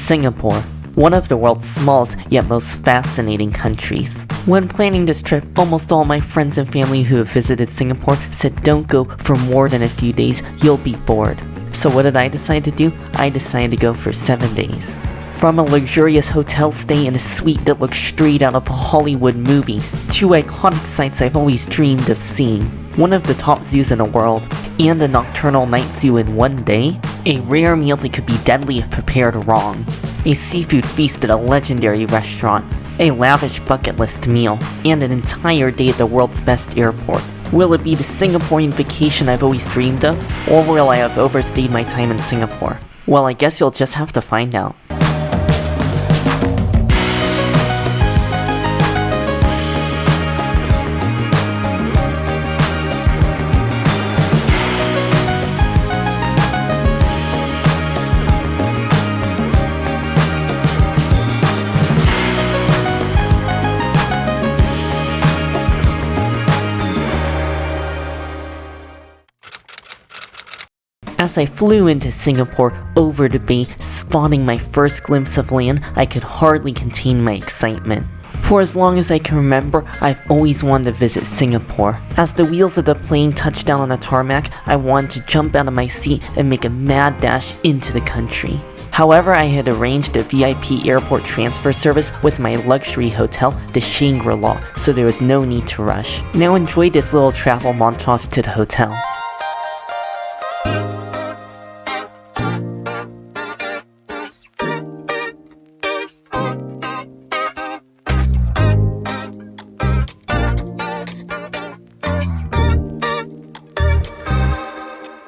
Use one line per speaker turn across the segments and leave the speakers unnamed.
Singapore, one of the world's smallest yet most fascinating countries. When planning this trip, almost all my friends and family who have visited Singapore said don't go for more than a few days, you'll be bored. So what did I decide to do? I decided to go for 7 days. From a luxurious hotel stay in a suite that looks straight out of a Hollywood movie, to iconic sites I've always dreamed of seeing, one of the top zoos in the world, and a nocturnal night zoo in one day, a rare meal that could be deadly if prepared wrong, a seafood feast at a legendary restaurant, a lavish bucket list meal, and an entire day at the world's best airport. Will it be the Singaporean vacation I've always dreamed of, or will I have overstayed my time in Singapore? Well, I guess you'll just have to find out. As I flew into Singapore over the bay, spotting my first glimpse of land, I could hardly contain my excitement. For as long as I can remember, I've always wanted to visit Singapore. As the wheels of the plane touched down on the tarmac, I wanted to jump out of my seat and make a mad dash into the country. However, I had arranged a VIP airport transfer service with my luxury hotel, the Shangri-La, so there was no need to rush. Now enjoy this little travel montage to the hotel.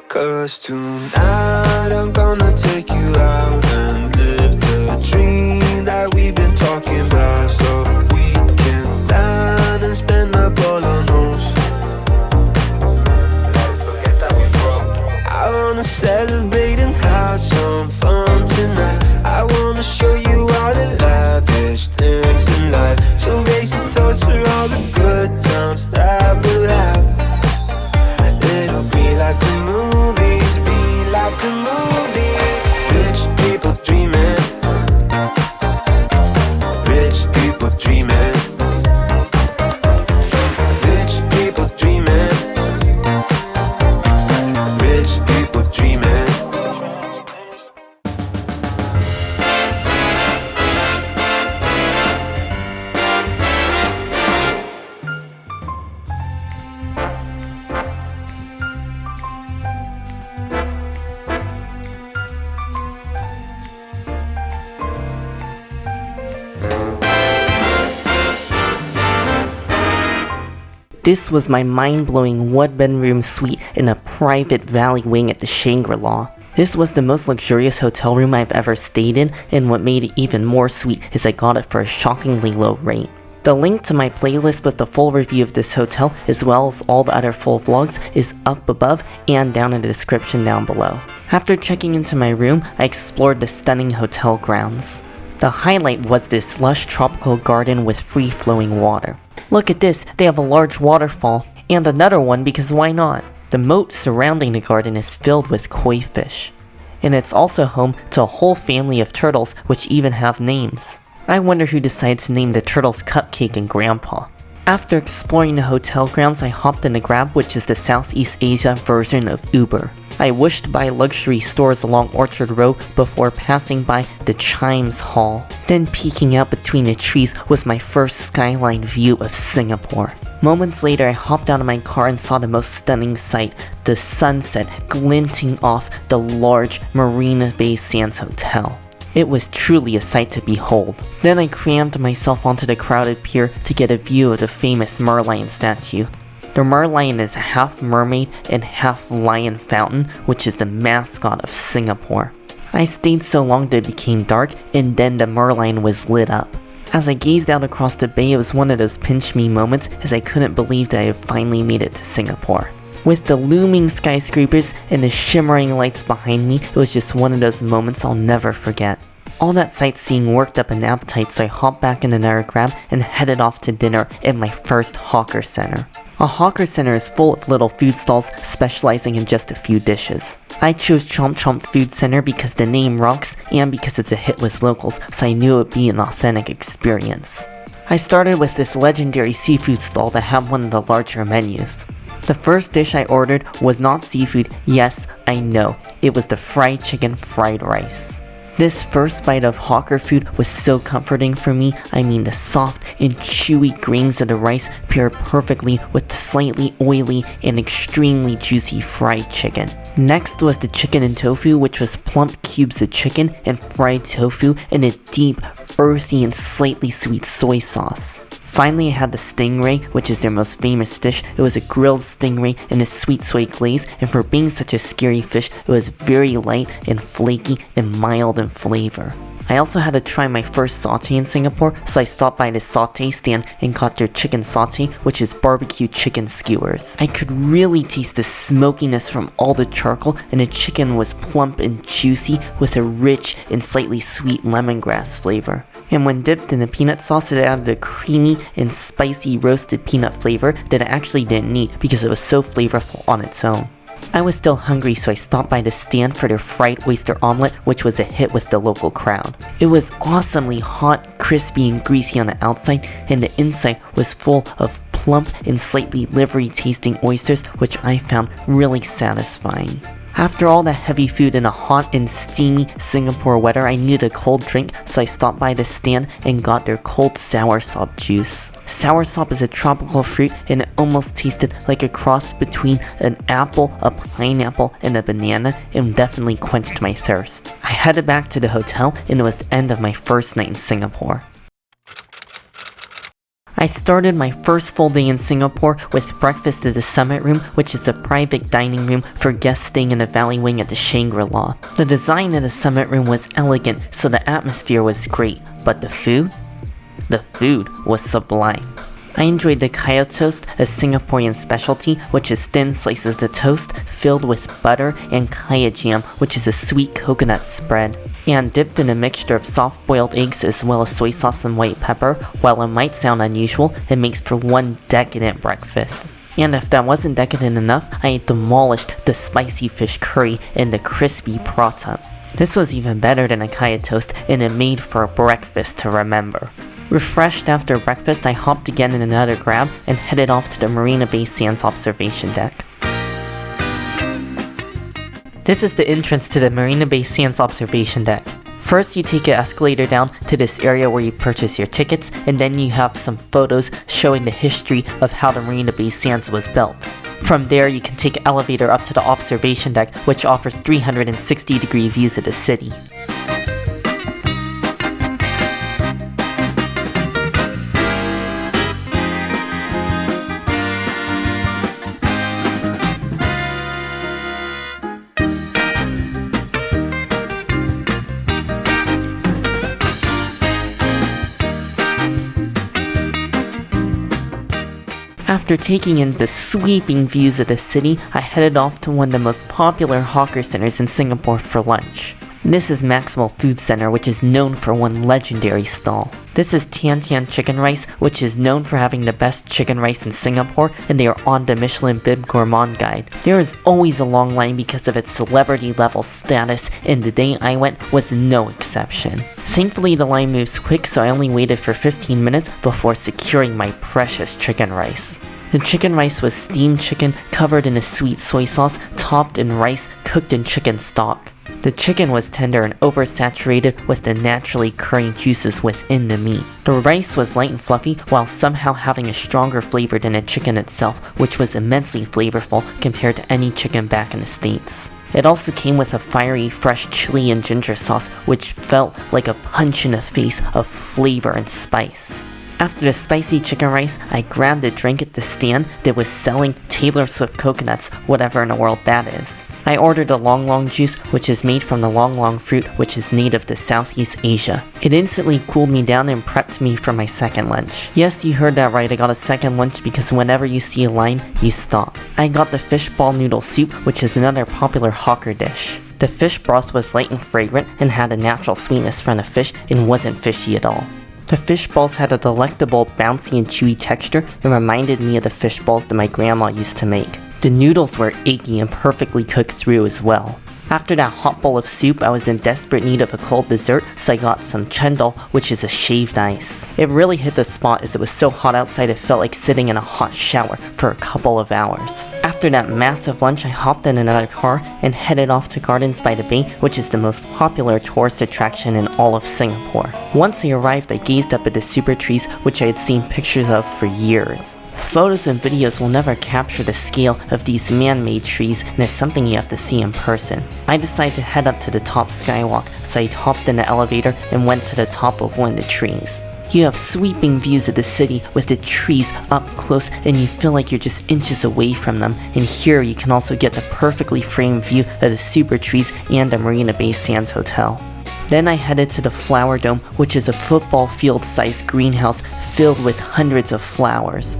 Cause tonight I'm gonna take you out and live the dream that we've been talking about. So we can dine and spend up all our notes. Let's forget that we broke. I wanna celebrate and have some fun tonight. I wanna show you all the lavish things in life. So raise a toast for all the good times that we'll have. It'll be like the movies, be like the movies. Rich people dreaming, rich people dreaming, rich people dreaming, rich people dreaming.
This was my mind-blowing one-bedroom suite in a private valley wing at the Shangri-La. This was the most luxurious hotel room I've ever stayed in, and what made it even more sweet is I got it for a shockingly low rate. The link to my playlist with the full review of this hotel, as well as all the other full vlogs, is up above and down in the description down below. After checking into my room, I explored the stunning hotel grounds. The highlight was this lush tropical garden with free-flowing water. Look at this, they have a large waterfall, and another one because why not? The moat surrounding the garden is filled with koi fish. And it's also home to a whole family of turtles which even have names. I wonder who decided to name the turtles Cupcake and Grandpa. After exploring the hotel grounds, I hopped into Grab, which is the Southeast Asia version of Uber. I whooshed by luxury stores along Orchard Road before passing by the Chimes Hall. Then peeking out between the trees was my first skyline view of Singapore. Moments later, I hopped out of my car and saw the most stunning sight, the sunset glinting off the large Marina Bay Sands Hotel. It was truly a sight to behold. Then I crammed myself onto the crowded pier to get a view of the famous Merlion statue. The Merlion is a half mermaid and half lion fountain, which is the mascot of Singapore. I stayed so long that it became dark, and then the Merlion was lit up. As I gazed out across the bay, it was one of those pinch me moments as I couldn't believe that I had finally made it to Singapore. With the looming skyscrapers and the shimmering lights behind me, it was just one of those moments I'll never forget. All that sightseeing worked up an appetite, so I hopped back in another grab and headed off to dinner at my first hawker center. A hawker center is full of little food stalls specializing in just a few dishes. I chose Chomp Chomp Food Center because the name rocks and because it's a hit with locals, so I knew it would be an authentic experience. I started with this legendary seafood stall that had one of the larger menus. The first dish I ordered was not seafood. Yes, I know, it was the fried chicken fried rice. This first bite of hawker food was so comforting for me. I mean, the soft and chewy grains of the rice paired perfectly with the slightly oily and extremely juicy fried chicken. Next was the chicken and tofu, which was plump cubes of chicken and fried tofu in a deep, earthy and slightly sweet soy sauce. Finally, I had the stingray, which is their most famous dish. It was a grilled stingray in a sweet soy glaze, and for being such a scary fish, it was very light and flaky and mild in flavor. I also had to try my first saute in Singapore, so I stopped by the saute stand and got their chicken saute, which is barbecue chicken skewers. I could really taste the smokiness from all the charcoal, and the chicken was plump and juicy with a rich and slightly sweet lemongrass flavor. And when dipped in the peanut sauce, it added a creamy and spicy roasted peanut flavor that I actually didn't need because it was so flavorful on its own. I was still hungry, so I stopped by the stand for their fried oyster omelet, which was a hit with the local crowd. It was awesomely hot, crispy, and greasy on the outside, and the inside was full of plump and slightly livery tasting oysters, which I found really satisfying. After all that heavy food in a hot and steamy Singapore weather, I needed a cold drink, so I stopped by the stand and got their cold soursop juice. Soursop is a tropical fruit, and it almost tasted like a cross between an apple, a pineapple, and a banana, and definitely quenched my thirst. I headed back to the hotel, and it was the end of my first night in Singapore. I started my first full day in Singapore with breakfast at the Summit Room, which is a private dining room for guests staying in the Valley Wing at the Shangri-La. The design of the Summit Room was elegant, so the atmosphere was great, but the food? The food was sublime. I enjoyed the kaya toast, a Singaporean specialty, which is thin slices of toast filled with butter, and kaya jam, which is a sweet coconut spread, and dipped in a mixture of soft-boiled eggs as well as soy sauce and white pepper. While it might sound unusual, it makes for one decadent breakfast. And if that wasn't decadent enough, I demolished the spicy fish curry and the crispy prata. This was even better than a kaya toast, and it made for a breakfast to remember. Refreshed after breakfast, I hopped again in another grab and headed off to the Marina Bay Sands observation deck. This is the entrance to the Marina Bay Sands observation deck. First, you take an escalator down to this area where you purchase your tickets, and then you have some photos showing the history of how the Marina Bay Sands was built. From there, you can take an elevator up to the observation deck, which offers 360-degree views of the city. After taking in the sweeping views of the city, I headed off to one of the most popular hawker centers in Singapore for lunch. This is Maximal Food Center, which is known for one legendary stall. This is Tian Tian Chicken Rice, which is known for having the best chicken rice in Singapore, and they are on the Michelin Bib Gourmand Guide. There is always a long line because of its celebrity level status, and the day I went was no exception. Thankfully, the line moves quick, so I only waited for 15 minutes before securing my precious chicken rice. The chicken rice was steamed chicken covered in a sweet soy sauce, topped in rice cooked in chicken stock. The chicken was tender and oversaturated with the naturally occurring juices within the meat. The rice was light and fluffy while somehow having a stronger flavor than the chicken itself, which was immensely flavorful compared to any chicken back in the States. It also came with a fiery, fresh chili and ginger sauce, which felt like a punch in the face of flavor and spice. After the spicy chicken rice, I grabbed a drink at the stand that was selling Taylor Swift coconuts, whatever in the world that is. I ordered a Long Long juice, which is made from the Long Long fruit, which is native to Southeast Asia. It instantly cooled me down and prepped me for my second lunch. Yes, you heard that right, I got a second lunch because whenever you see a line, you stop. I got the fishball noodle soup, which is another popular hawker dish. The fish broth was light and fragrant and had a natural sweetness from the fish and wasn't fishy at all. The fish balls had a delectable bouncy and chewy texture and reminded me of the fish balls that my grandma used to make. The noodles were eggy and perfectly cooked through as well. After that hot bowl of soup, I was in desperate need of a cold dessert, so I got some chendol, which is a shaved ice. It really hit the spot as it was so hot outside it felt like sitting in a hot shower for a couple of hours. After that massive lunch, I hopped in another car and headed off to Gardens by the Bay, which is the most popular tourist attraction in all of Singapore. Once I arrived, I gazed up at the super trees, which I had seen pictures of for years. Photos and videos will never capture the scale of these man-made trees, and it's something you have to see in person. I decided to head up to the top skywalk, so I hopped in the elevator and went to the top of one of the trees. You have sweeping views of the city with the trees up close, and you feel like you're just inches away from them. And here you can also get the perfectly framed view of the super trees and the Marina Bay Sands Hotel. Then I headed to the Flower Dome, which is a football field-sized greenhouse filled with hundreds of flowers.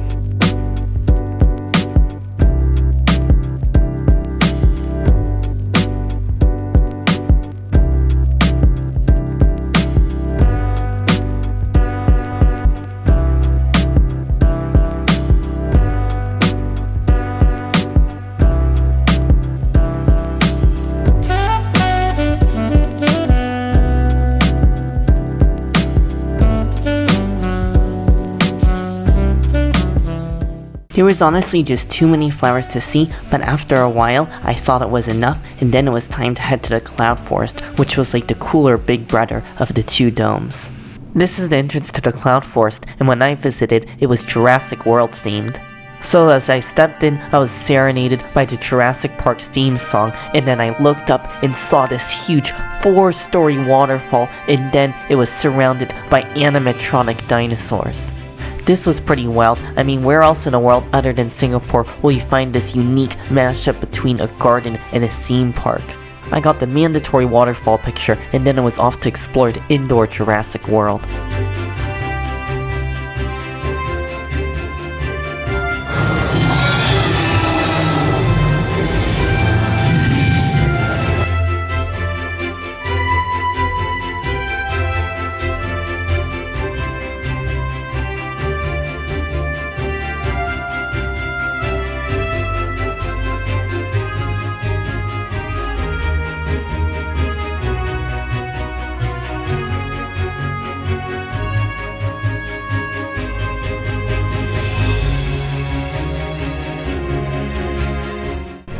There was honestly just too many flowers to see, but after a while, I thought it was enough, and then it was time to head to the Cloud Forest, which was like the cooler big brother of the two domes. This is the entrance to the Cloud Forest, and when I visited, it was Jurassic World themed. So as I stepped in, I was serenaded by the Jurassic Park theme song, and then I looked up and saw this huge 4-story waterfall, and then it was surrounded by animatronic dinosaurs. This was pretty wild. I mean, where else in the world other than Singapore will you find this unique mashup between a garden and a theme park? I got the mandatory waterfall picture, and then I was off to explore the indoor Jurassic World.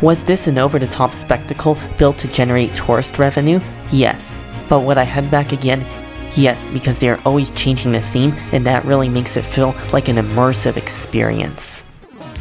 Was this an over-the-top spectacle built to generate tourist revenue? Yes. But would I head back again? Yes, because they are always changing the theme, and that really makes it feel like an immersive experience.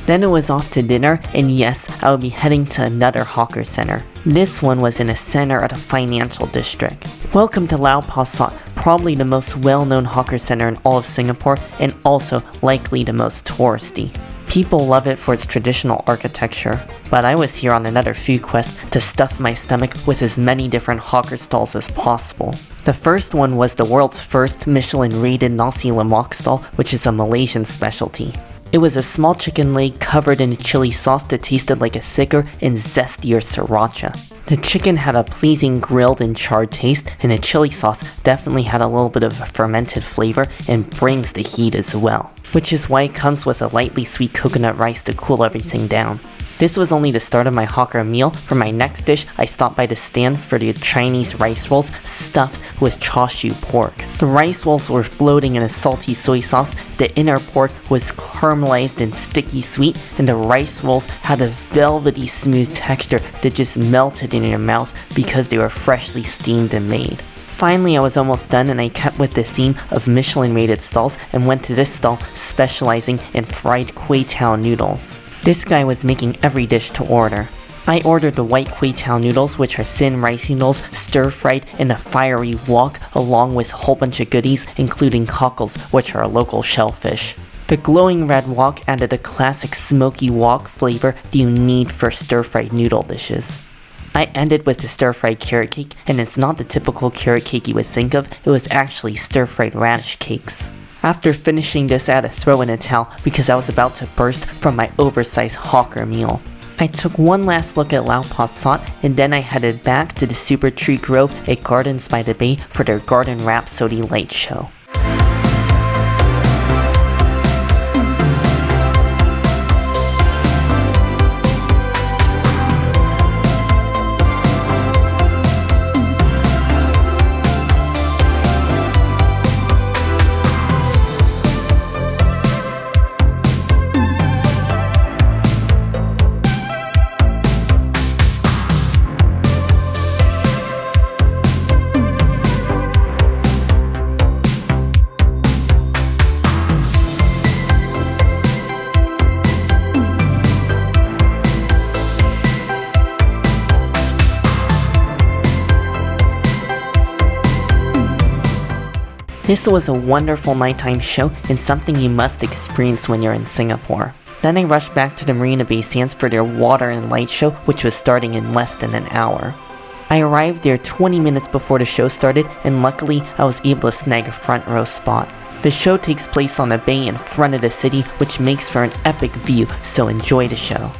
Then it was off to dinner, and yes, I would be heading to another hawker center. This one was in the center of the financial district. Welcome to Lau Pa Sat, probably the most well-known hawker center in all of Singapore, and also likely the most touristy. People love it for its traditional architecture, but I was here on another food quest to stuff my stomach with as many different hawker stalls as possible. The first one was the world's first Michelin-rated nasi lemak stall, which is a Malaysian specialty. It was a small chicken leg covered in a chili sauce that tasted like a thicker and zestier sriracha. The chicken had a pleasing grilled and charred taste, and the chili sauce definitely had a little bit of a fermented flavor and brings the heat as well, which is why it comes with a lightly sweet coconut rice to cool everything down. This was only the start of my hawker meal. For my next dish, I stopped by the stand for the Chinese rice rolls stuffed with chashu pork. The rice rolls were floating in a salty soy sauce, the inner pork was caramelized and sticky sweet, and the rice rolls had a velvety smooth texture that just melted in your mouth because they were freshly steamed and made. Finally, I was almost done, and I kept with the theme of Michelin-rated stalls and went to this stall specializing in fried kway teow noodles. This guy was making every dish to order. I ordered the white kway teow noodles, which are thin rice noodles, stir-fried in a fiery wok, along with a whole bunch of goodies, including cockles, which are a local shellfish. The glowing red wok added a classic smoky wok flavor that you need for stir-fried noodle dishes. I ended with the stir-fried carrot cake, and it's not the typical carrot cake you would think of, it was actually stir-fried radish cakes. After finishing this, I had to throw in a towel because I was about to burst from my oversized hawker meal. I took one last look at Lau Pa Sat, and then I headed back to the Super Tree Grove at Gardens by the Bay for their Garden Rhapsody light show. This was a wonderful nighttime show and something you must experience when you're in Singapore. Then I rushed back to the Marina Bay Sands for their water and light show, which was starting in less than an hour. I arrived there 20 minutes before the show started, and luckily I was able to snag a front row spot. The show takes place on a bay in front of the city, which makes for an epic view, so enjoy the show.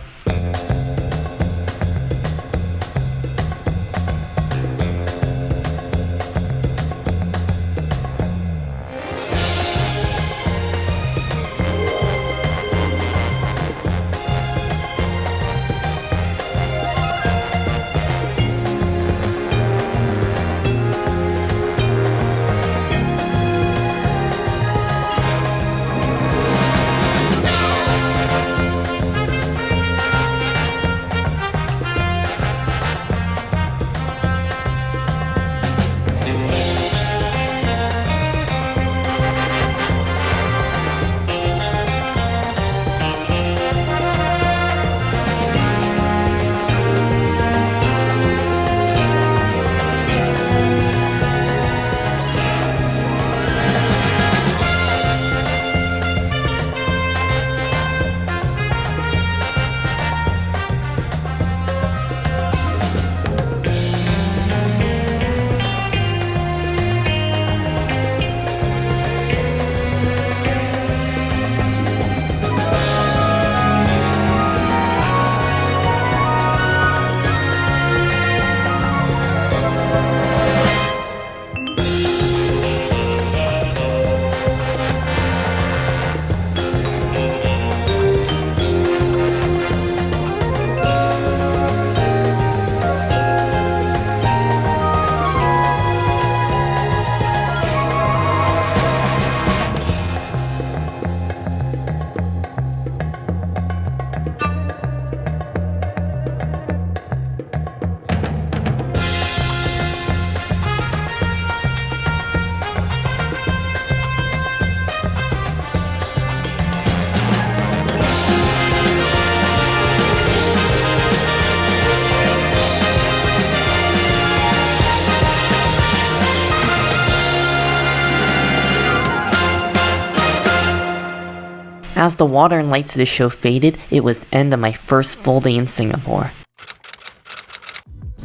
As the water and lights of the show faded, it was the end of my first full day in Singapore.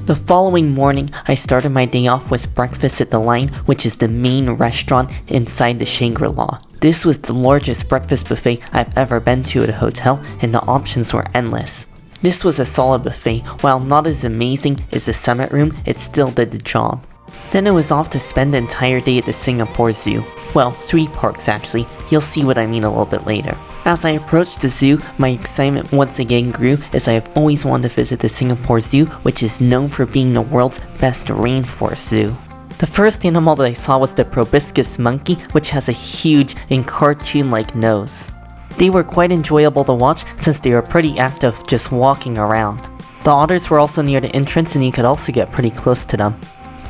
The following morning, I started my day off with breakfast at The Line, which is the main restaurant inside the Shangri-La. This was the largest breakfast buffet I've ever been to at a hotel, and the options were endless. This was a solid buffet. While not as amazing as the Summit Room, it still did the job. Then I was off to spend the entire day at the Singapore Zoo. Well, 3 parks actually. You'll see what I mean a little bit later. As I approached the zoo, my excitement once again grew, as I have always wanted to visit the Singapore Zoo, which is known for being the world's best rainforest zoo. The first animal that I saw was the proboscis monkey, which has a huge and cartoon-like nose. They were quite enjoyable to watch since they were pretty active just walking around. The otters were also near the entrance, and you could also get pretty close to them.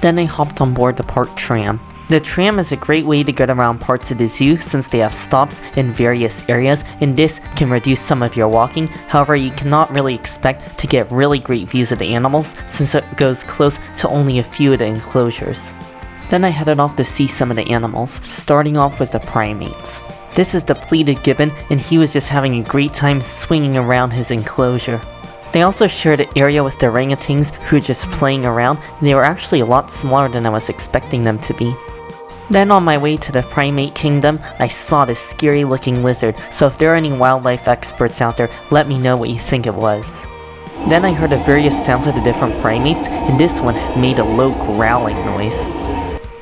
Then I hopped on board the park tram. The tram is a great way to get around parts of the zoo since they have stops in various areas, and this can reduce some of your walking. However, you cannot really expect to get really great views of the animals since it goes close to only a few of the enclosures. Then I headed off to see some of the animals, starting off with the primates. This is the pleated gibbon, and he was just having a great time swinging around his enclosure. They also shared an area with the orangutans who were just playing around, and they were actually a lot smaller than I was expecting them to be. Then on my way to the primate kingdom, I saw this scary looking lizard, so if there are any wildlife experts out there, let me know what you think it was. Then I heard the various sounds of the different primates, and this one made a low growling noise.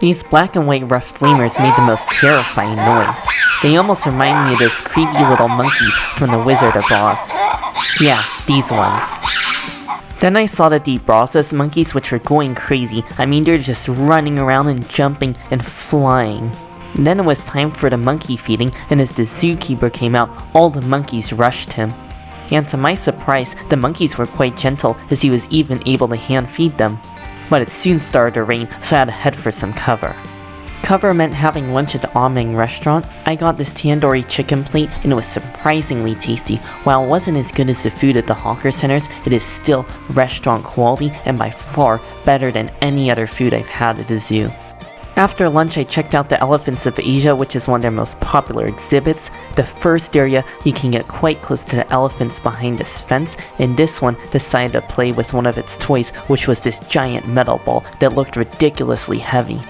These black and white ruffed lemurs made the most terrifying noise. They almost remind me of those creepy little monkeys from The Wizard of Oz. Yeah, these ones. Then I saw the deep Brazos monkeys, which were going crazy. I mean, they're just running around and jumping and flying. Then it was time for the monkey feeding, and as the zookeeper came out, all the monkeys rushed him. And to my surprise, the monkeys were quite gentle, as he was even able to hand feed them. But it soon started to rain, so I had to head for some cover. Cover meant having lunch at the Ameng restaurant. I got this tandoori chicken plate, and it was surprisingly tasty. While it wasn't as good as the food at the hawker centers, it is still restaurant quality and by far better than any other food I've had at the zoo. After lunch, I checked out the Elephants of Asia, which is one of their most popular exhibits. The first area, you can get quite close to the elephants behind this fence, and this one decided to play with one of its toys, which was this giant metal ball that looked ridiculously heavy.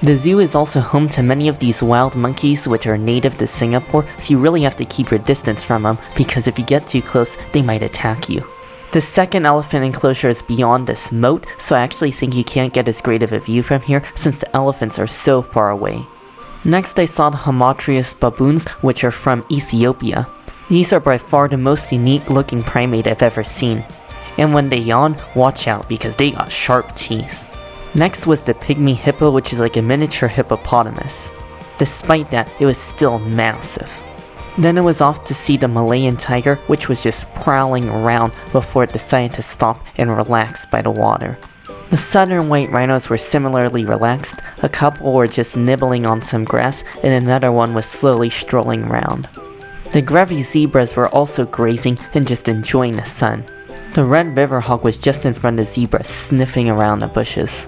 The zoo is also home to many of these wild monkeys, which are native to Singapore, so you really have to keep your distance from them, because if you get too close, they might attack you. The second elephant enclosure is beyond this moat, so I actually think you can't get as great of a view from here since the elephants are so far away. Next I saw the Hamadryas baboons, which are from Ethiopia. These are by far the most unique looking primate I've ever seen. And when they yawn, watch out because they got sharp teeth. Next was the pygmy hippo, which is like a miniature hippopotamus. Despite that, it was still massive. Then it was off to see the Malayan tiger, which was just prowling around before it decided to stop and relax by the water. The southern white rhinos were similarly relaxed. A couple were just nibbling on some grass, and another one was slowly strolling around. The Grevy zebras were also grazing and just enjoying the sun. The red river hog was just in front of the zebra, sniffing around the bushes.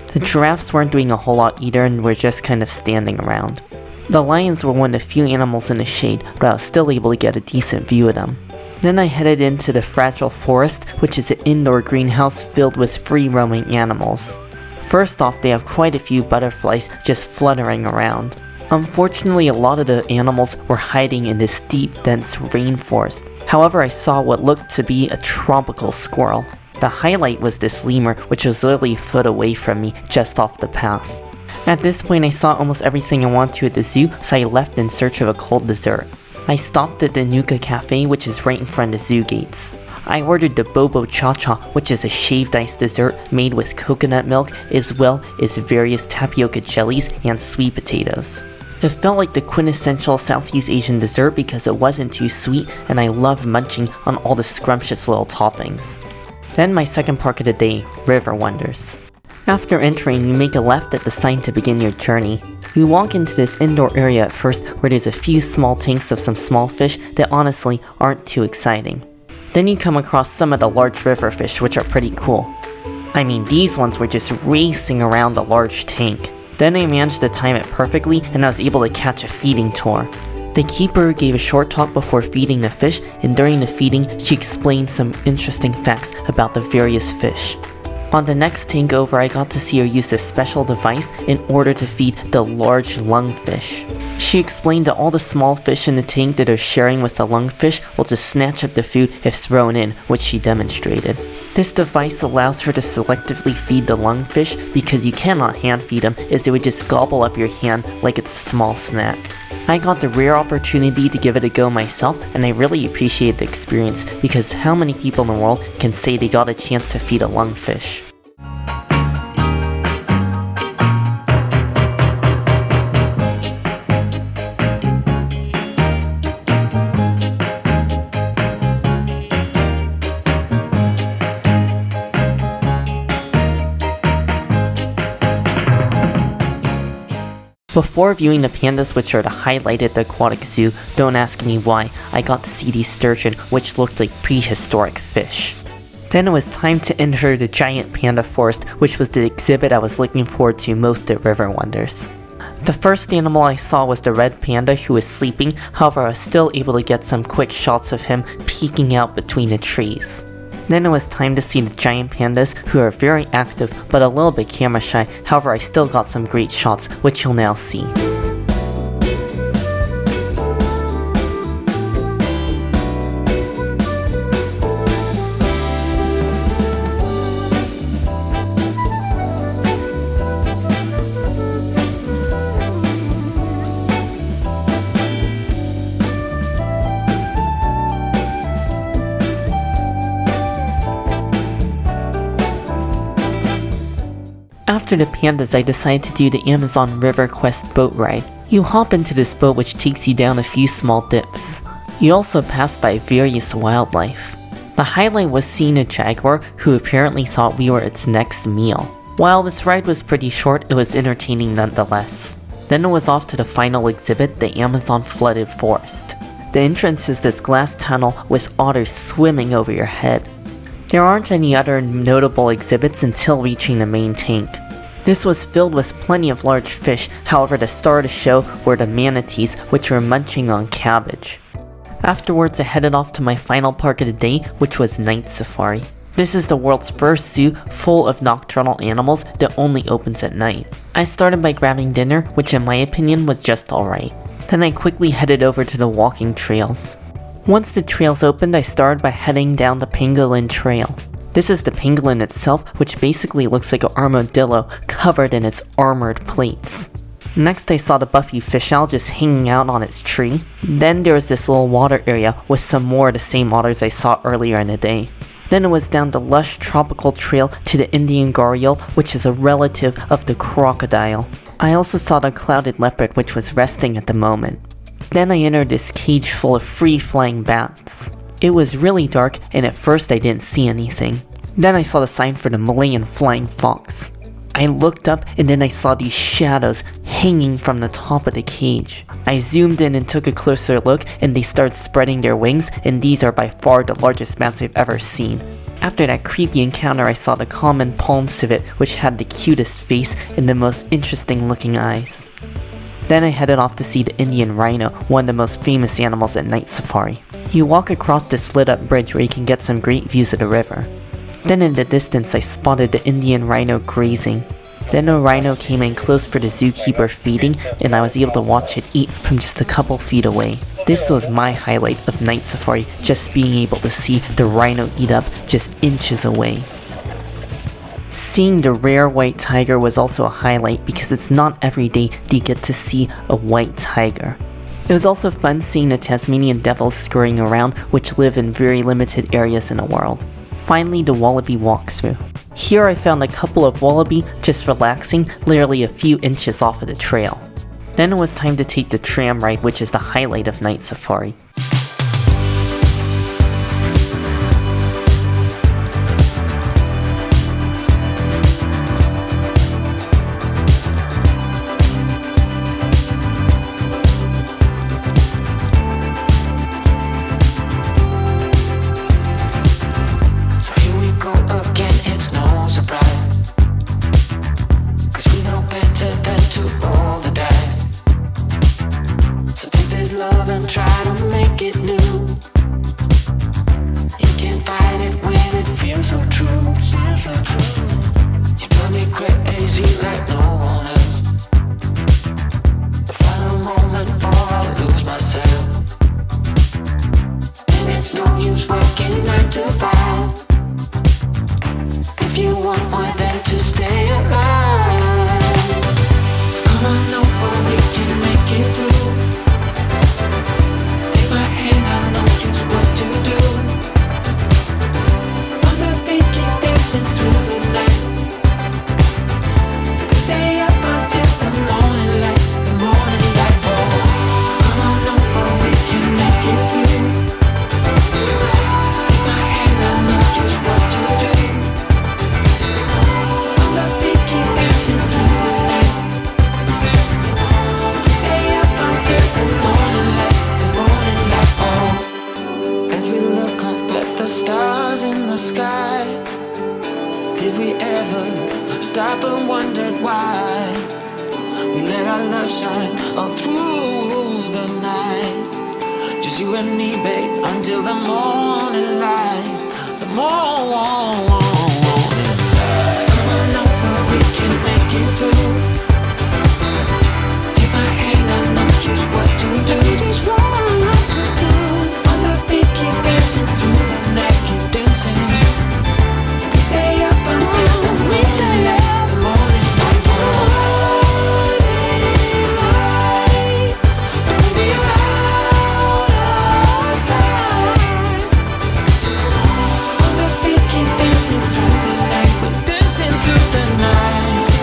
The giraffes weren't doing a whole lot either and were just kind of standing around. The lions were one of the few animals in the shade, but I was still able to get a decent view of them. Then I headed into the Fragile Forest, which is an indoor greenhouse filled with free-roaming animals. First off, they have quite a few butterflies just fluttering around. Unfortunately, a lot of the animals were hiding in this deep, dense rainforest. However, I saw what looked to be a tropical squirrel. The highlight was this lemur, which was literally a foot away from me, just off the path. At this point, I saw almost everything I wanted to at the zoo, so I left in search of a cold dessert. I stopped at the Nuka Cafe, which is right in front of the zoo gates. I ordered the Bobo Cha Cha, which is a shaved ice dessert made with coconut milk, as well as various tapioca jellies and sweet potatoes. It felt like the quintessential Southeast Asian dessert because it wasn't too sweet, and I loved munching on all the scrumptious little toppings. Then my second park of the day, River Wonders. After entering, you make a left at the sign to begin your journey. You walk into this indoor area at first where there's a few small tanks of some small fish that honestly aren't too exciting. Then you come across some of the large river fish, which are pretty cool. I mean, these ones were just racing around the large tank. Then I managed to time it perfectly and I was able to catch a feeding tour. The keeper gave a short talk before feeding the fish, and during the feeding, she explained some interesting facts about the various fish. On the next tank over, I got to see her use this special device in order to feed the large lungfish. She explained that all the small fish in the tank that are sharing with the lungfish will just snatch up the food if thrown in, which she demonstrated. This device allows her to selectively feed the lungfish because you cannot hand feed them, as they would just gobble up your hand like it's a small snack. I got the rare opportunity to give it a go myself, and I really appreciate the experience because how many people in the world can say they got a chance to feed a lungfish? Before viewing the pandas, which are the highlight at the aquatic zoo, don't ask me why, I got to see these sturgeon, which looked like prehistoric fish. Then it was time to enter the giant panda forest, which was the exhibit I was looking forward to most at River Wonders. The first animal I saw was the red panda who was sleeping, however I was still able to get some quick shots of him peeking out between the trees. Then it was time to see the giant pandas, who are very active but a little bit camera shy, however I still got some great shots, which you'll now see. After the pandas, I decided to do the Amazon River Quest boat ride. You hop into this boat which takes you down a few small dips. You also pass by various wildlife. The highlight was seeing a jaguar who apparently thought we were its next meal. While this ride was pretty short, it was entertaining nonetheless. Then it was off to the final exhibit, the Amazon Flooded Forest. The entrance is this glass tunnel with otters swimming over your head. There aren't any other notable exhibits until reaching the main tank. This was filled with plenty of large fish, however the star of the show were the manatees, which were munching on cabbage. Afterwards, I headed off to my final park of the day, which was Night Safari. This is the world's first zoo full of nocturnal animals that only opens at night. I started by grabbing dinner, which in my opinion was just alright. Then I quickly headed over to the walking trails. Once the trails opened, I started by heading down the Pangolin Trail. This is the pangolin itself, which basically looks like an armadillo covered in its armored plates. Next I saw the Buffy fish owl just hanging out on its tree. Then there was this little water area with some more of the same otters I saw earlier in the day. Then it was down the lush tropical trail to the Indian gharial, which is a relative of the crocodile. I also saw the clouded leopard, which was resting at the moment. Then I entered this cage full of free-flying bats. It was really dark, and at first I didn't see anything. Then I saw the sign for the Malayan flying fox. I looked up and then I saw these shadows hanging from the top of the cage. I zoomed in and took a closer look, and they started spreading their wings, and these are by far the largest bats I've ever seen. After that creepy encounter, I saw the common palm civet, which had the cutest face and the most interesting looking eyes. Then I headed off to see the Indian rhino, one of the most famous animals at Night Safari. You walk across this lit up bridge where you can get some great views of the river. Then in the distance I spotted the Indian rhino grazing. Then a rhino came in close for the zookeeper feeding, and I was able to watch it eat from just a couple feet away. This was my highlight of Night Safari, just being able to see the rhino eat up just inches away. Seeing the rare white tiger was also a highlight because it's not every day that you get to see a white tiger. It was also fun seeing the Tasmanian devils scurrying around, which live in very limited areas in the world. Finally, the wallaby walkthrough. Here I found a couple of wallaby just relaxing, literally a few inches off of the trail. Then it was time to take the tram ride, which is the highlight of Night Safari.
Stop and wondered why we let our love shine all through the night. Just you and me, babe, until the morning light. The morning light. So come on over, we can make it through. Take my hand, I know just what to do. Just what to do. On the beat, keep dancing through the night, keep dancing. Stay up until the next day.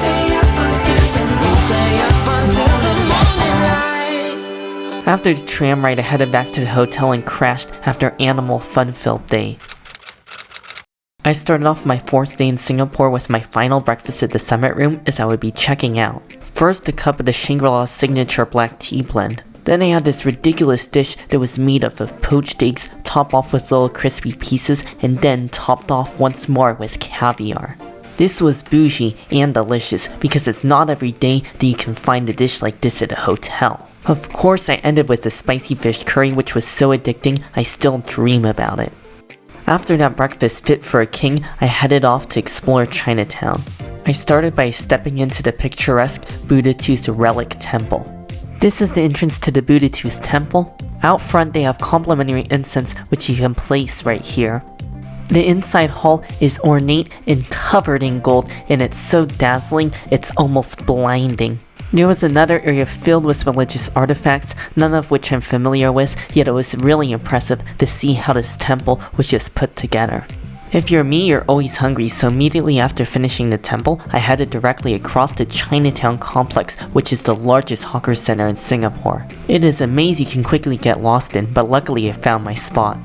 Stay
After the tram ride, I headed back to the hotel and crashed after an animal fun-filled day. I started off my 4th day in Singapore with my final breakfast at the Summit Room as I would be checking out. First, a cup of the Shangri-La signature black tea blend. Then I had this ridiculous dish that was made up of poached eggs, topped off with little crispy pieces, and then topped off once more with caviar. This was bougie and delicious because it's not every day that you can find a dish like this at a hotel. Of course, I ended with the spicy fish curry, which was so addicting I still dream about it. After that breakfast fit for a king, I headed off to explore Chinatown. I started by stepping into the picturesque Buddha Tooth Relic Temple. This is the entrance to the Buddha Tooth Temple. Out front they have complimentary incense which you can place right here. The inside hall is ornate and covered in gold, and it's so dazzling it's almost blinding. There was another area filled with religious artifacts, none of which I'm familiar with, yet it was really impressive to see how this temple was just put together. If you're me, you're always hungry, so immediately after finishing the temple, I headed directly across the Chinatown complex, which is the largest hawker center in Singapore. It is a maze you can quickly get lost in, but luckily I found my spot.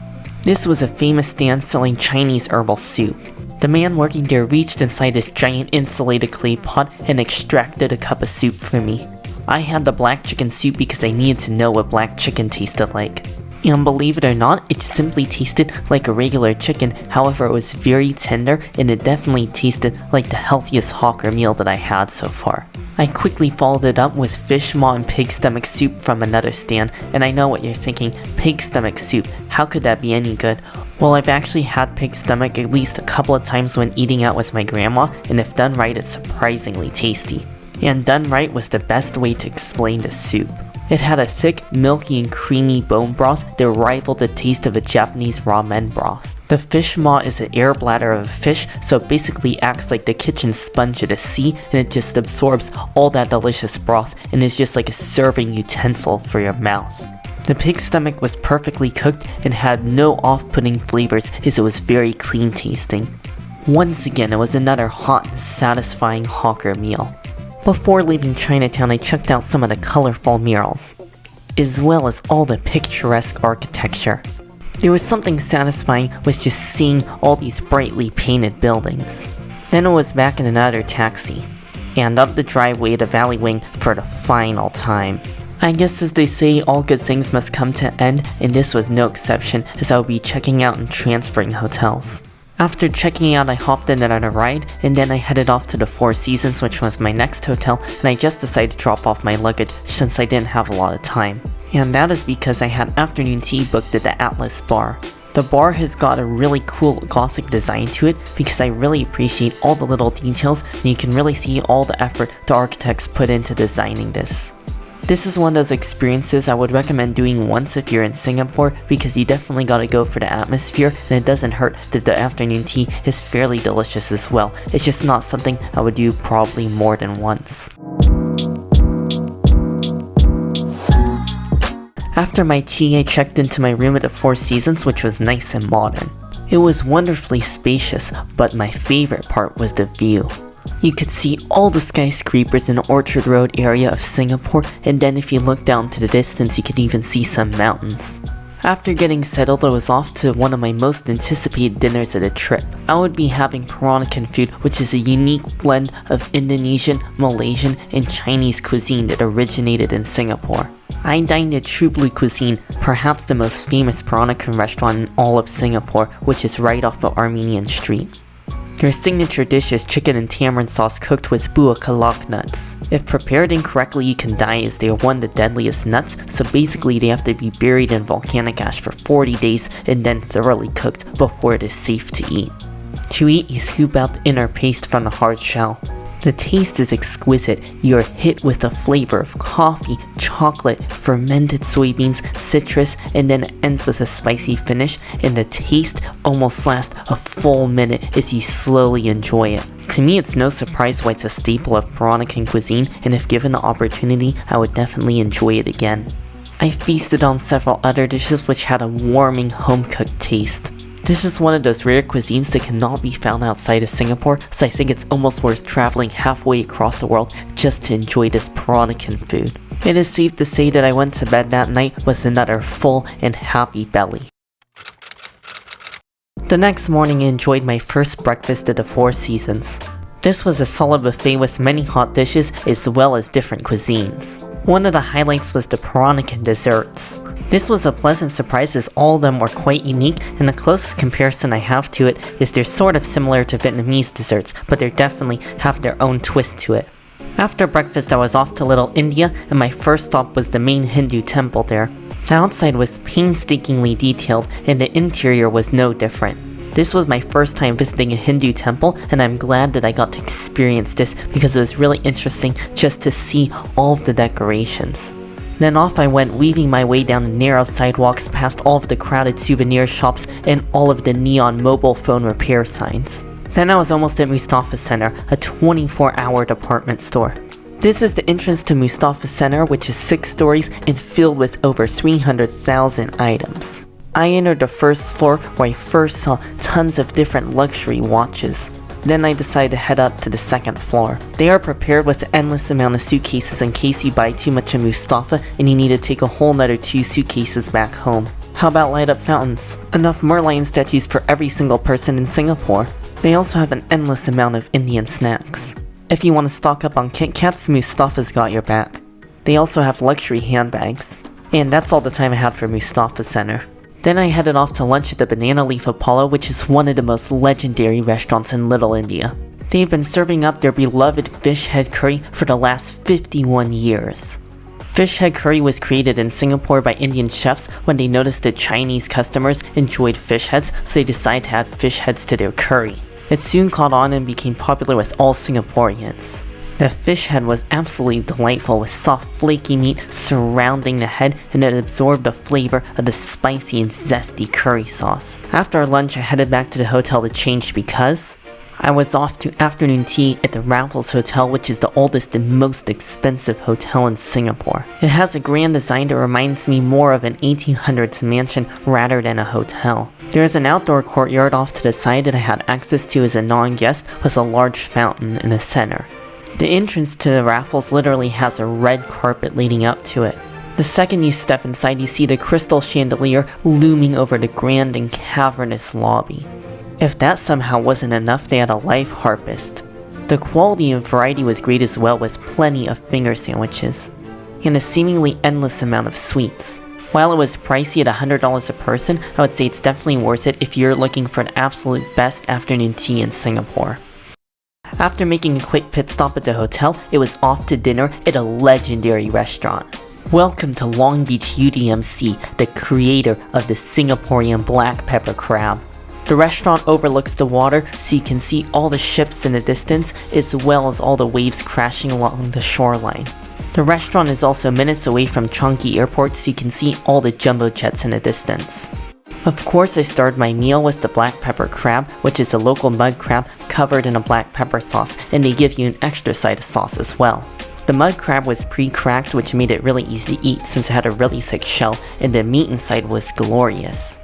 This was a famous stand selling Chinese herbal soup. The man working there reached inside this giant insulated clay pot and extracted a cup of soup for me. I had the black chicken soup because I needed to know what black chicken tasted like. And believe it or not, it simply tasted like a regular chicken, however it was very tender and it definitely tasted like the healthiest hawker meal that I had so far. I quickly followed it up with fish maw and pig stomach soup from another stand, and I know what you're thinking, pig stomach soup, how could that be any good? Well, I've actually had pig stomach at least a couple of times when eating out with my grandma, and if done right, it's surprisingly tasty. And done right was the best way to explain the soup. It had a thick, milky and creamy bone broth that rivaled the taste of a Japanese ramen broth. The fish maw is an air bladder of a fish, so it basically acts like the kitchen sponge at a sea, and it just absorbs all that delicious broth and is just like a serving utensil for your mouth. The pig stomach was perfectly cooked and had no off-putting flavors as it was very clean tasting. Once again, it was another hot and satisfying hawker meal. Before leaving Chinatown, I checked out some of the colorful murals, as well as all the picturesque architecture. There was something satisfying with just seeing all these brightly painted buildings. Then I was back in another taxi, and up the driveway to Valley Wing for the final time. I guess as they say, all good things must come to an end, and this was no exception as I would be checking out and transferring hotels. After checking out, I hopped in another ride, and then I headed off to the Four Seasons, which was my next hotel, and I just decided to drop off my luggage since I didn't have a lot of time. And that is because I had afternoon tea booked at the Atlas Bar. The bar has got a really cool gothic design to it because I really appreciate all the little details, and you can really see all the effort the architects put into designing this. This is one of those experiences I would recommend doing once if you're in Singapore because you definitely gotta go for the atmosphere, and it doesn't hurt that the afternoon tea is fairly delicious as well. It's just not something I would do probably more than once. After my tea, I checked into my room at the Four Seasons, which was nice and modern. It was wonderfully spacious, but my favorite part was the view. You could see all the skyscrapers in the Orchard Road area of Singapore, and then if you look down to the distance you could even see some mountains. After getting settled, I was off to one of my most anticipated dinners of the trip. I would be having Peranakan food, which is a unique blend of Indonesian, Malaysian, and Chinese cuisine that originated in Singapore. I dined at True Blue Cuisine, perhaps the most famous Peranakan restaurant in all of Singapore, which is right off of Armenian Street. Their signature dish is chicken and tamarind sauce cooked with buah kalak nuts. If prepared incorrectly, you can die as they are one of the deadliest nuts, so basically they have to be buried in volcanic ash for 40 days and then thoroughly cooked before it is safe to eat. To eat, you scoop out the inner paste from the hard shell. The taste is exquisite. You are hit with the flavor of coffee, chocolate, fermented soybeans, citrus, and then it ends with a spicy finish, and the taste almost lasts a full minute as you slowly enjoy it. To me, it's no surprise why it's a staple of Peranakan cuisine, and if given the opportunity, I would definitely enjoy it again. I feasted on several other dishes which had a warming home-cooked taste. This is one of those rare cuisines that cannot be found outside of Singapore, so I think it's almost worth traveling halfway across the world just to enjoy this Peranakan food. It is safe to say that I went to bed that night with another full and happy belly. The next morning I enjoyed my first breakfast at the Four Seasons. This was a solid buffet with many hot dishes as well as different cuisines. One of the highlights was the Peranakan desserts. This was a pleasant surprise as all of them were quite unique, and the closest comparison I have to it is they're sort of similar to Vietnamese desserts, but they definitely have their own twist to it. After breakfast I was off to Little India, and my first stop was the main Hindu temple there. The outside was painstakingly detailed and the interior was no different. This was my first time visiting a Hindu temple, and I'm glad that I got to experience this because it was really interesting just to see all of the decorations. Then off I went, weaving my way down the narrow sidewalks past all of the crowded souvenir shops and all of the neon mobile phone repair signs. Then I was almost at Mustafa Center, a 24-hour department store. This is the entrance to Mustafa Center, which is 6 stories and filled with over 300,000 items. I entered the first floor where I first saw tons of different luxury watches. Then I decided to head up to the second floor. They are prepared with an endless amount of suitcases in case you buy too much of Mustafa and you need to take a whole nother 2 suitcases back home. How about light up fountains? Enough Merlion statues for every single person in Singapore. They also have an endless amount of Indian snacks. If you want to stock up on Kit Kats, Mustafa's got your back. They also have luxury handbags. And that's all the time I had for Mustafa Center. Then I headed off to lunch at the Banana Leaf Apollo, which is one of the most legendary restaurants in Little India. They've been serving up their beloved fish head curry for the last 51 years. Fish head curry was created in Singapore by Indian chefs when they noticed that Chinese customers enjoyed fish heads, so they decided to add fish heads to their curry. It soon caught on and became popular with all Singaporeans. The fish head was absolutely delightful with soft flaky meat surrounding the head, and it absorbed the flavor of the spicy and zesty curry sauce. After lunch I headed back to the hotel to change because I was off to afternoon tea at the Raffles Hotel, which is the oldest and most expensive hotel in Singapore. It has a grand design that reminds me more of an 1800s mansion rather than a hotel. There is an outdoor courtyard off to the side that I had access to as a non-guest with a large fountain in the center. The entrance to the Raffles literally has a red carpet leading up to it. The second you step inside, you see the crystal chandelier looming over the grand and cavernous lobby. If that somehow wasn't enough, they had a live harpist. The quality and variety was great as well, with plenty of finger sandwiches and a seemingly endless amount of sweets. While it was pricey at $100 a person, I would say it's definitely worth it if you're looking for an absolute best afternoon tea in Singapore. After making a quick pit stop at the hotel, it was off to dinner at a legendary restaurant. Welcome to Long Beach UDMC, the creator of the Singaporean black pepper crab. The restaurant overlooks the water, so you can see all the ships in the distance, as well as all the waves crashing along the shoreline. The restaurant is also minutes away from Changi Airport, so you can see all the jumbo jets in the distance. Of course, I started my meal with the black pepper crab, which is a local mud crab covered in a black pepper sauce, and they give you an extra side of sauce as well. The mud crab was pre-cracked, which made it really easy to eat since it had a really thick shell, and the meat inside was glorious.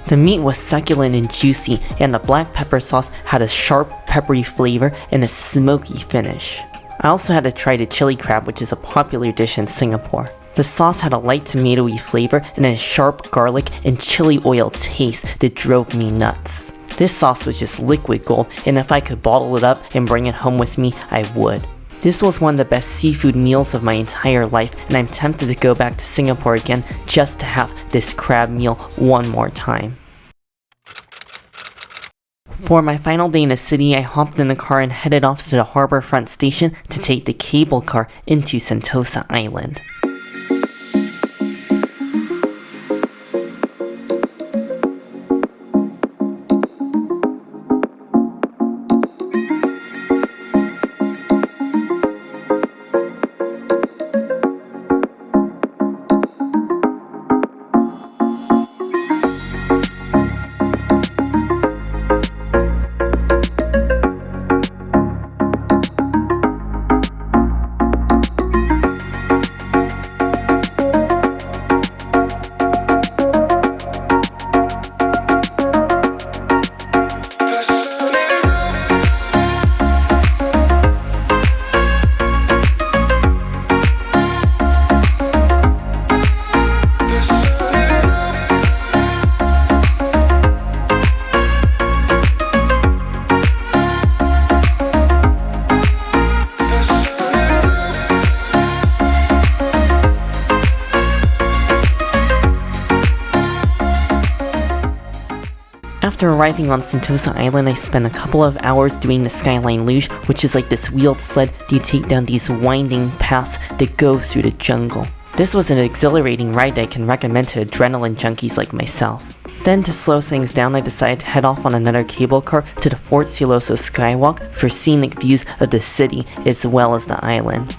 The meat was succulent and juicy, and the black pepper sauce had a sharp, peppery flavor and a smoky finish. I also had to try the chili crab, which is a popular dish in Singapore. The sauce had a light tomatoey flavor and a sharp garlic and chili oil taste that drove me nuts. This sauce was just liquid gold, and if I could bottle it up and bring it home with me, I would. This was one of the best seafood meals of my entire life, and I'm tempted to go back to Singapore again just to have this crab meal one more time. For my final day in the city, I hopped in the car and headed off to the Harbourfront station to take the cable car into Sentosa Island. After arriving on Sentosa Island, I spent a couple of hours doing the Skyline Luge, which is like this wheeled sled you take down these winding paths that go through the jungle. This was an exhilarating ride that I can recommend to adrenaline junkies like myself. Then to slow things down, I decided to head off on another cable car to the Fort Siloso Skywalk for scenic views of the city as well as the island.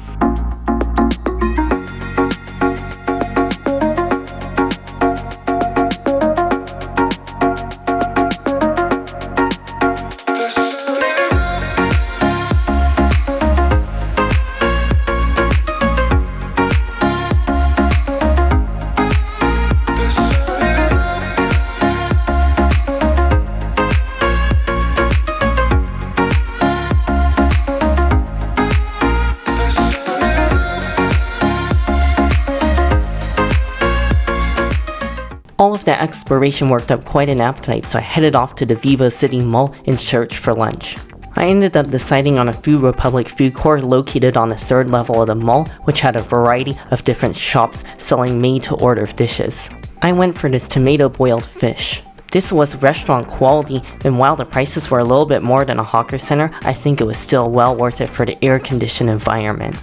All of that exploration worked up quite an appetite, so I headed off to the Vivo City Mall in search for lunch. I ended up deciding on a Food Republic food court located on the 3rd level of the mall, which had a variety of different shops selling made-to-order dishes. I went for this tomato boiled fish. This was restaurant quality, and while the prices were a little bit more than a hawker center, I think it was still well worth it for the air-conditioned environment.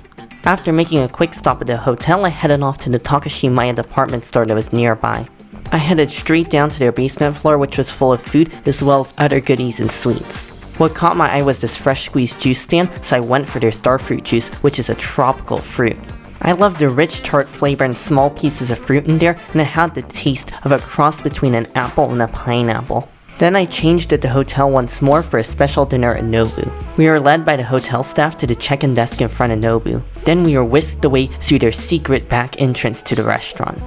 After making a quick stop at the hotel, I headed off to the Takashimaya department store that was nearby. I headed straight down to their basement floor, which was full of food as well as other goodies and sweets. What caught my eye was this fresh squeezed juice stand, so I went for their starfruit juice, which is a tropical fruit. I loved the rich tart flavor and small pieces of fruit in there, and it had the taste of a cross between an apple and a pineapple. Then I changed at the hotel once more for a special dinner at Nobu. We were led by the hotel staff to the check-in desk in front of Nobu. Then we were whisked away through their secret back entrance to the restaurant.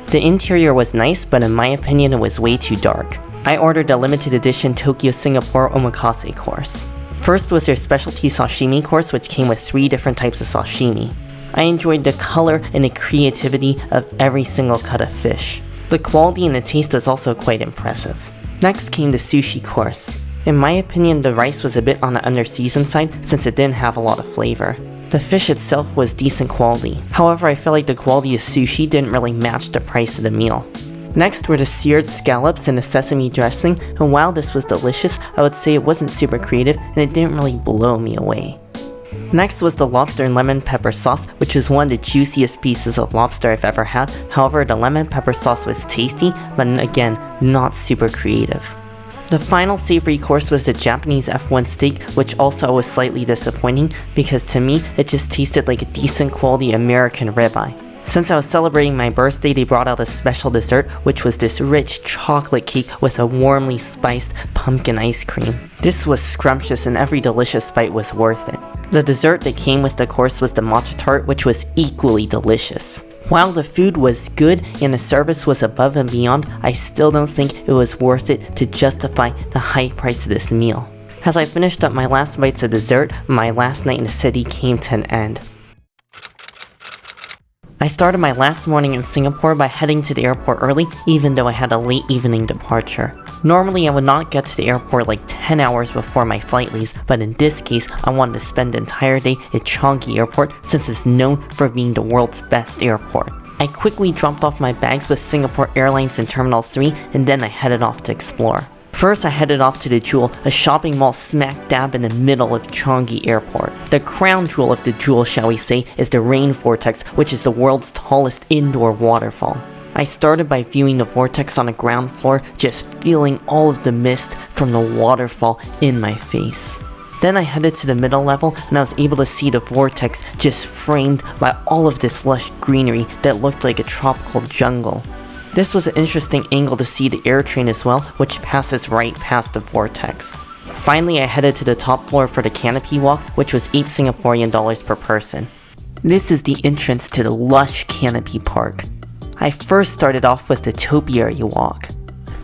The interior was nice, but in my opinion it was way too dark. I ordered the limited edition Tokyo Singapore Omakase course. First was their specialty sashimi course, which came with 3 different types of sashimi. I enjoyed the color and the creativity of every single cut of fish. The quality and the taste was also quite impressive. Next came the sushi course. In my opinion, the rice was a bit on the under-seasoned side since it didn't have a lot of flavor. The fish itself was decent quality. However, I felt like the quality of sushi didn't really match the price of the meal. Next were the seared scallops and the sesame dressing, and while this was delicious, I would say it wasn't super creative and it didn't really blow me away. Next was the lobster and lemon pepper sauce, which was one of the juiciest pieces of lobster I've ever had. However, the lemon pepper sauce was tasty, but again, not super creative. The final savory course was the Japanese F1 steak, which also was slightly disappointing because to me, it just tasted like a decent quality American ribeye. Since I was celebrating my birthday, they brought out a special dessert, which was this rich chocolate cake with a warmly spiced pumpkin ice cream. This was scrumptious and every delicious bite was worth it. The dessert that came with the course was the matcha tart, which was equally delicious. While the food was good and the service was above and beyond, I still don't think it was worth it to justify the high price of this meal. As I finished up my last bites of dessert, my last night in the city came to an end. I started my last morning in Singapore by heading to the airport early, even though I had a late evening departure. Normally I would not get to the airport like 10 hours before my flight leaves, but in this case I wanted to spend the entire day at Changi Airport since it's known for being the world's best airport. I quickly dropped off my bags with Singapore Airlines in Terminal 3 and then I headed off to explore. First, I headed off to the Jewel, a shopping mall smack dab in the middle of Changi Airport. The crown jewel of the Jewel, shall we say, is the Rain Vortex, which is the world's tallest indoor waterfall. I started by viewing the vortex on the ground floor, just feeling all of the mist from the waterfall in my face. Then I headed to the middle level and I was able to see the vortex just framed by all of this lush greenery that looked like a tropical jungle. This was an interesting angle to see the air train as well, which passes right past the vortex. Finally, I headed to the top floor for the canopy walk, which was 8 Singaporean dollars per person. This is the entrance to the lush canopy park. I first started off with the topiary walk.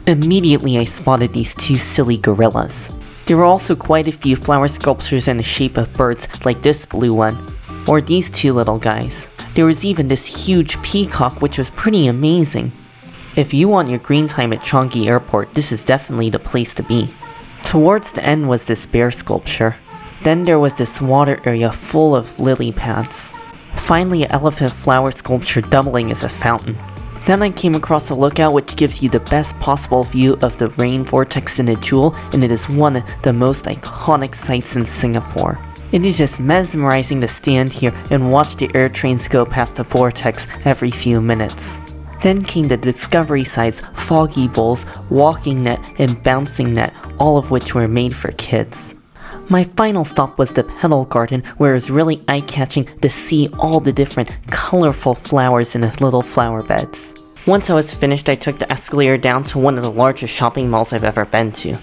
Immediately I spotted these 2 silly gorillas. There were also quite a few flower sculptures in the shape of birds, like this blue one, or these 2 little guys. There was even this huge peacock, which was pretty amazing. If you want your green time at Changi Airport, this is definitely the place to be. Towards the end was this bear sculpture. Then there was this water area full of lily pads. Finally, an elephant flower sculpture doubling as a fountain. Then I came across a lookout which gives you the best possible view of the rain vortex in a jewel, and it is one of the most iconic sights in Singapore. It is just mesmerizing to stand here and watch the air trains go past the vortex every few minutes. Then came the Discovery Sides, Foggy Bowls, Walking Net, and Bouncing Net, all of which were made for kids. My final stop was the Petal Garden, where it was really eye-catching to see all the different colorful flowers in the little flower beds. Once I was finished, I took the escalator down to one of the largest shopping malls I've ever been to.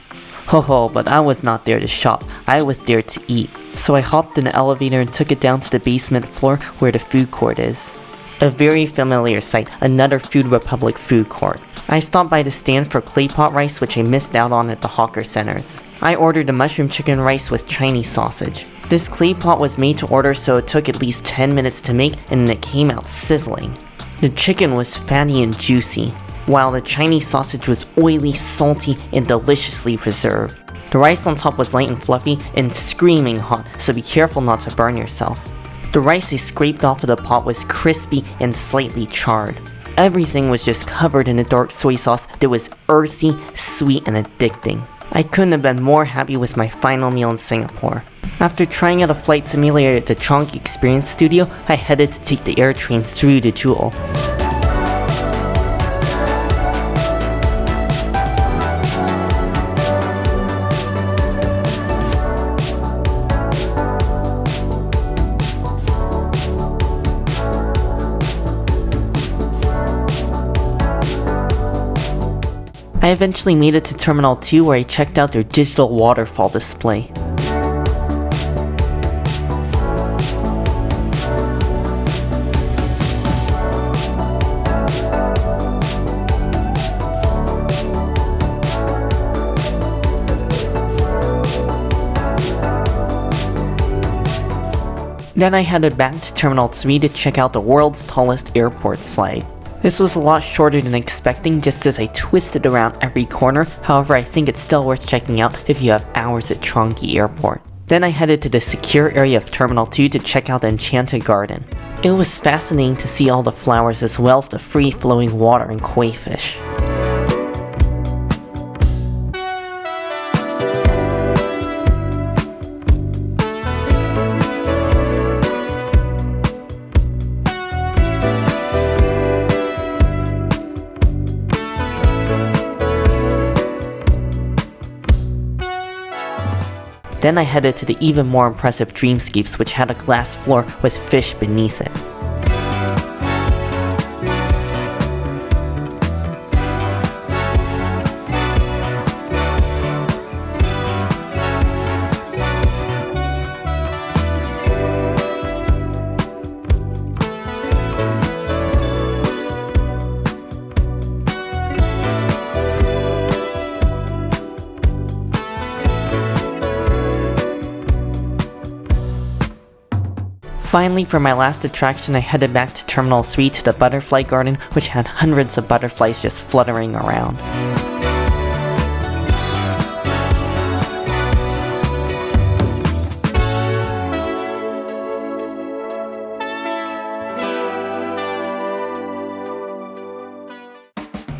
Ho, but I was not there to shop, I was there to eat. So I hopped in the elevator and took it down to the basement floor where the food court is. A very familiar sight, another Food Republic food court. I stopped by the stand for clay pot rice, which I missed out on at the hawker centers. I ordered a mushroom chicken rice with Chinese sausage. This clay pot was made to order, so it took at least 10 minutes to make, and it came out sizzling. The chicken was fatty and juicy, while the Chinese sausage was oily, salty, and deliciously preserved. The rice on top was light and fluffy and screaming hot, so be careful not to burn yourself. The rice I scraped off of the pot was crispy and slightly charred. Everything was just covered in a dark soy sauce that was earthy, sweet, and addicting. I couldn't have been more happy with my final meal in Singapore. After trying out a flight simulator at the Changi Experience Studio, I headed to take the air train through the Jewel. I eventually made it to Terminal 2 where I checked out their digital waterfall display. Then I headed back to Terminal 3 to check out the world's tallest airport slide. This was a lot shorter than expecting just as I twisted around every corner, however I think it's still worth checking out if you have hours at Changi Airport. Then I headed to the secure area of Terminal 2 to check out the Enchanted Garden. It was fascinating to see all the flowers as well as the free-flowing water and koi fish. Then I headed to the even more impressive Dreamscapes, which had a glass floor with fish beneath it. Finally, for my last attraction, I headed back to Terminal 3 to the Butterfly Garden, which had hundreds of butterflies just fluttering around.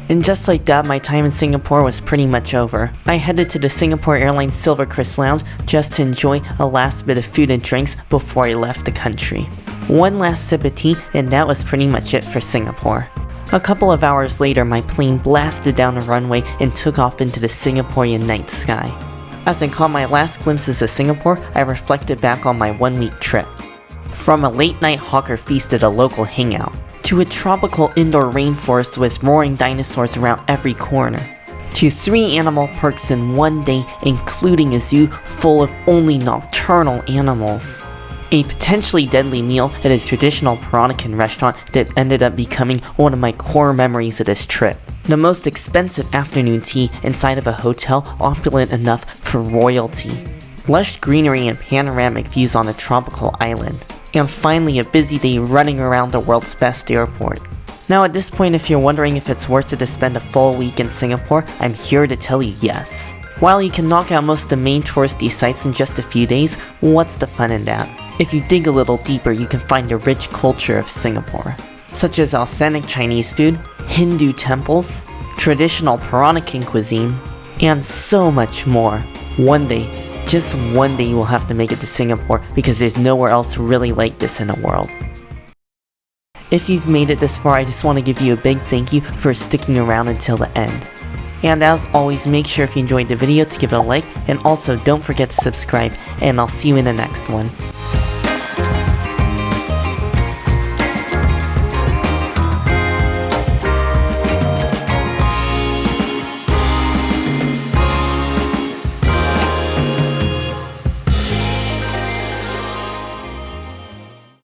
And just like that, my time in Singapore was pretty much over. I headed to the Singapore Airlines Silvercrest Lounge just to enjoy a last bit of food and drinks before I left the country. One last sip of tea, and that was pretty much it for Singapore. A couple of hours later, my plane blasted down the runway and took off into the Singaporean night sky. As I caught my last glimpses of Singapore, I reflected back on my one-week trip. From a late-night hawker feast at a local hangout, to a tropical indoor rainforest with roaring dinosaurs around every corner, to 3 animal parks in one day, including a zoo full of only nocturnal animals. A potentially deadly meal at a traditional Peranakan restaurant that ended up becoming one of my core memories of this trip. The most expensive afternoon tea inside of a hotel opulent enough for royalty. Lush greenery and panoramic views on a tropical island. And finally, a busy day running around the world's best airport. Now at this point, if you're wondering if it's worth it to spend a full week in Singapore, I'm here to tell you yes. While you can knock out most of the main touristy sites in just a few days, what's the fun in that? If you dig a little deeper, you can find the rich culture of Singapore. such as authentic Chinese food, Hindu temples, traditional Peranakan cuisine, and so much more. One day, just one day, you will have to make it to Singapore because there's nowhere else really like this in the world. If you've made it this far, I just want to give you a big thank you for sticking around until the end. And as always, make sure if you enjoyed the video to give it a like, and also don't forget to subscribe, and I'll see you in the next one.